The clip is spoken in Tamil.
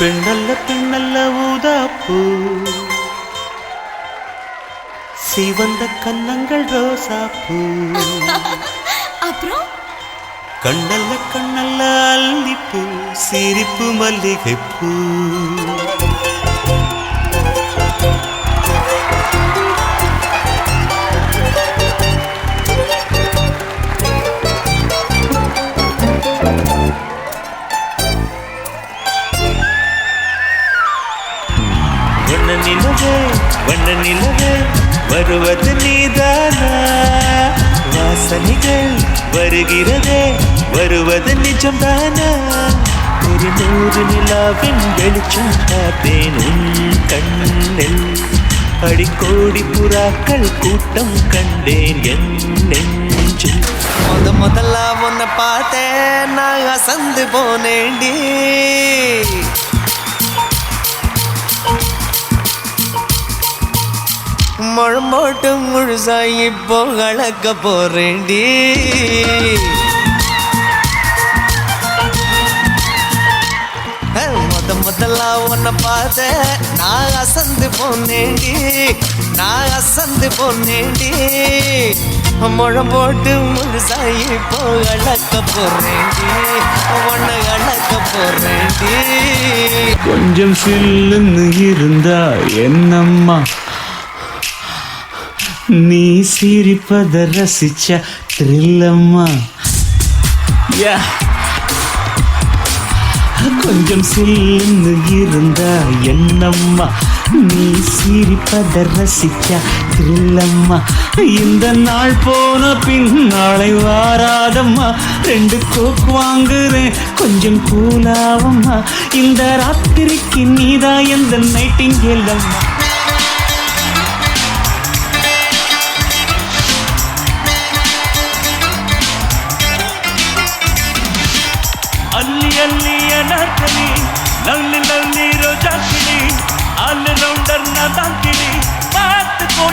பெண்ணல்ல பெண்ணல்ல ஊதாப்பூ சிவந்த கன்னங்கள் ரோசாப்பூ அப்புறம் கண்ணல்ல கண்ணல்ல அல்லிப்பூ சிரிப்பு மல்லிகைப்பூ வண்ண நிலவே வண்ண நிலவே வருவது நீதானா வாசனைகள் வருகிறதே வருவது நிஜம்தானா ஒரு 100 நிலாவின் வெளிச்சம் பார்த்தேன் உன் கண்ணில் அடிக்கோடி புறாக்கள் கூட்டம் கண்டேன் என் நெஞ்சில் முதல்ல உன்னை பார்த்தேன் நான் அசந்து போனேண்டி முழம் போட்டு முழுசாய் இப்போ கலக்க போறேண்டி முதல்ல உன்னை பார்த்த நான் அசந்து போனேண்டி நான் அசந்து போனேண்டி முழம் போட்டு முழுசாய் இப்போ கலக்க போறேண்டி உன்னை கலக்க போறேண்டி கொஞ்சம் சில்லுன்னு இருந்தா என்னம்மா நீ சிரிப்பத ரசிச்ச த்ரில்லம்மா கொஞ்சம் சில்லுன்னு இருந்தா என்னம்மா நீ சிரிப்பத ரசிச்ச த்ரில்லம்மா இந்த நாள் போன பின் நாளை வாராதம்மா 2 கோக் வாங்குறேன் கொஞ்சம் கூலாவம்மா இந்த ராத்திரிக்கு நீதான் எந்த நைட்டிங்கேல் அம்மா ಅಲ್ಲಿ ಅಲ್ಲಿಯ ನಾಲ್ಕಲಿ ನಲ್ಲಿ ನಲ್ಲಿ ರೋಜಾಕಿಲಿ ಆಲ್ ರೌಂಡರ್ ನ ದಾಕಿಲಿ ಪಾತುಕೋ